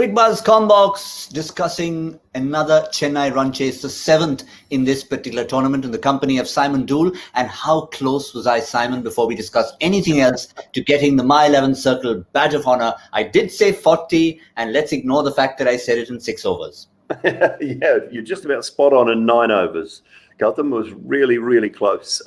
Cricbuzz Comm Box discussing another Chennai run chase, the 7th in this particular tournament, in the company of Simon Dool. And how close was I, Simon, before we discuss anything else, to getting the My 11 Circle badge of honor? I did say 40, and let's ignore the fact that I said it in 6 overs. Yeah, you're just about spot on in 9 overs. Gautam was really, really close.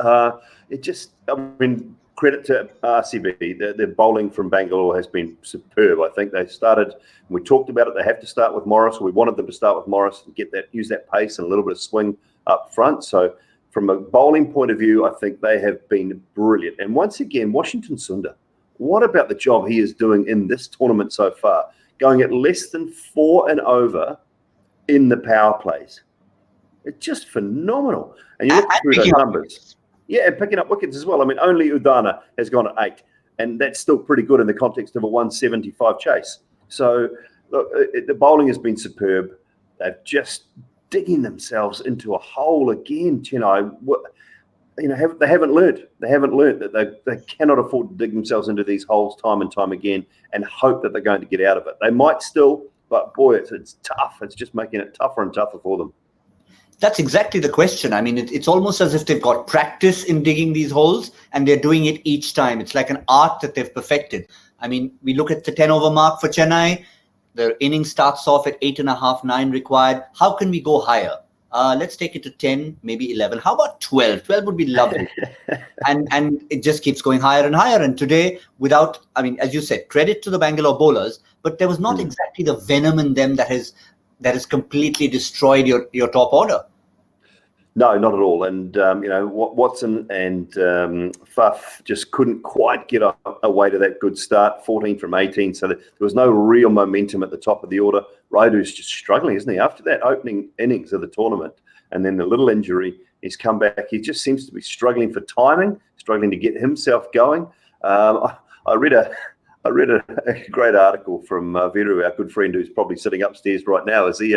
Credit to RCB. Their bowling from Bangalore has been superb. I think they started, we talked about it, they have to start with Morris. We wanted them to start with Morris and use that pace and a little bit of swing up front. So from a bowling point of view, I think they have been brilliant. And once again, Washington Sundar, what about the job he is doing in this tournament so far? Going at less than 4 and over in the power plays. It's just phenomenal. And you look through those numbers. Yeah, and picking up wickets as well. I mean, only Udana has gone at 8, and that's still pretty good in the context of a 175 chase. So, look, the bowling has been superb. They're just digging themselves into a hole again, Chennai. They haven't learned. They haven't learned that they cannot afford to dig themselves into these holes time and time again and hope that they're going to get out of it. They might still, but boy, it's tough. It's just making it tougher and tougher for them. That's exactly the question. I mean, it's almost as if they've got practice in digging these holes and they're doing it each time. It's like an art that they've perfected. I mean, we look at the 10-over mark for Chennai. The inning starts off at 8.5, 9 required. How can we go higher? Let's take it to 10, maybe 11. How about 12? 12 would be lovely. and it just keeps going higher and higher. And today, as you said, credit to the Bangalore bowlers, but there was not exactly the venom in them that has completely destroyed your top order. No, not at all. And, Watson and Fuff just couldn't quite get away to that good start, 14 from 18. So there was no real momentum at the top of the order. Raidu's just struggling, isn't he? After that opening innings of the tournament and then the little injury, he's come back. He just seems to be struggling for timing, struggling to get himself going. I read a great article from Viru, our good friend who's probably sitting upstairs right now, is he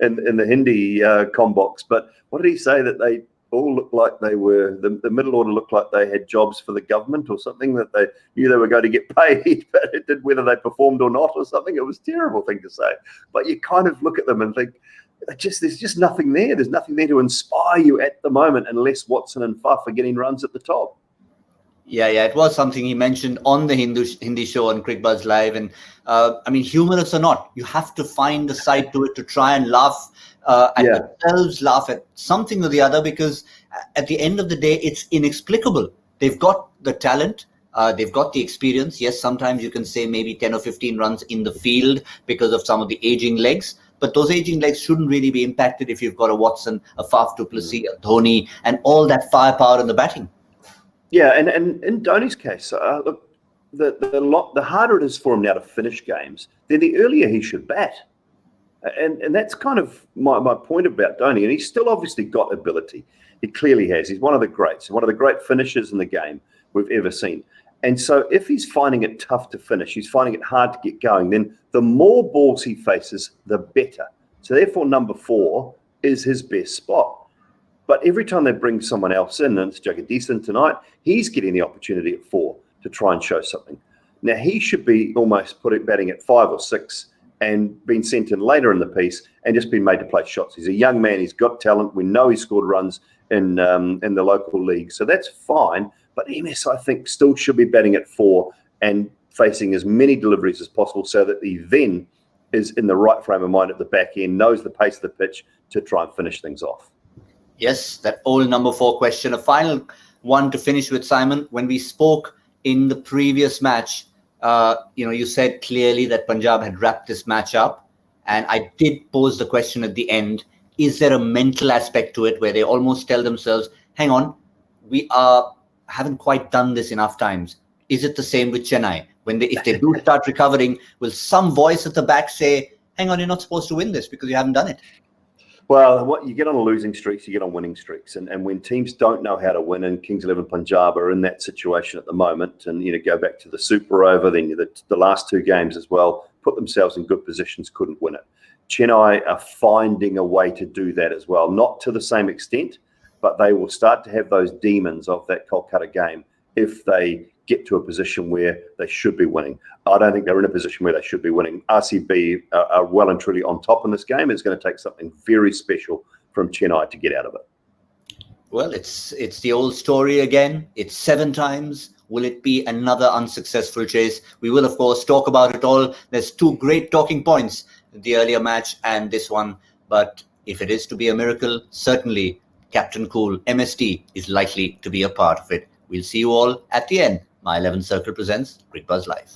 in the Hindi comm box. But what did he say? That they all looked like they were, the middle order looked like they had jobs for the government or something, that they knew they were going to get paid, but it did whether they performed or not or something. It was a terrible thing to say. But you kind of look at them and think, there's just nothing there. There's nothing there to inspire you at the moment unless Watson and Fuff are getting runs at the top. Yeah, it was something he mentioned on the Hindi show on Cricbuzz Live. And humorous or not, you have to find the side to it to try and laugh at themselves, laugh at something or the other, because at the end of the day, it's inexplicable. They've got the talent. They've got the experience. Yes, sometimes you can say maybe 10 or 15 runs in the field because of some of the aging legs. But those aging legs shouldn't really be impacted if you've got a Watson, a Faf du Plessis, a Dhoni, and all that firepower in the batting. Yeah, and in Dhoni's case, look, the harder it is for him now to finish games, then the earlier he should bat. And that's kind of my point about Dhoni. And he's still obviously got ability. He clearly has. He's one of the greats, one of the great finishers in the game we've ever seen. And so if he's finding it tough to finish, he's finding it hard to get going, then the more balls he faces, the better. So therefore, number 4 is his best spot. But every time they bring someone else in, and it's Jagadeesan tonight, he's getting the opportunity at 4 to try and show something. Now, he should be almost batting at 5 or 6 and being sent in later in the piece and just been made to play shots. He's a young man. He's got talent. We know he scored runs in the local league. So that's fine. But MS, I think, still should be batting at 4 and facing as many deliveries as possible so that he then is in the right frame of mind at the back end, knows the pace of the pitch to try and finish things off. Yes, that old number 4 question. A final one to finish with, Simon. When we spoke in the previous match, you said clearly that Punjab had wrapped this match up. And I did pose the question at the end, is there a mental aspect to it where they almost tell themselves, hang on, we haven't quite done this enough times. Is it the same with Chennai? If they do start recovering, will some voice at the back say, hang on, you're not supposed to win this because you haven't done it? Well, what you get on losing streaks, you get on winning streaks. And when teams don't know how to win, and Kings 11 Punjab are in that situation at the moment, and go back to the super over, then the last 2 games as well, put themselves in good positions, couldn't win it. Chennai are finding a way to do that as well, not to the same extent, but they will start to have those demons of that Kolkata game if they get to a position where they should be winning. I don't think they're in a position where they should be winning. RCB are well and truly on top in this game. It's going to take something very special from Chennai to get out of it. Well, it's the old story again. It's 7 times. Will it be another unsuccessful chase? We will, of course, talk about it all. There's 2 great talking points, the earlier match and this one. But if it is to be a miracle, certainly Captain Cool, MST, is likely to be a part of it. We'll see you all at the end. My 11th Circle presents Cricbuzz Live.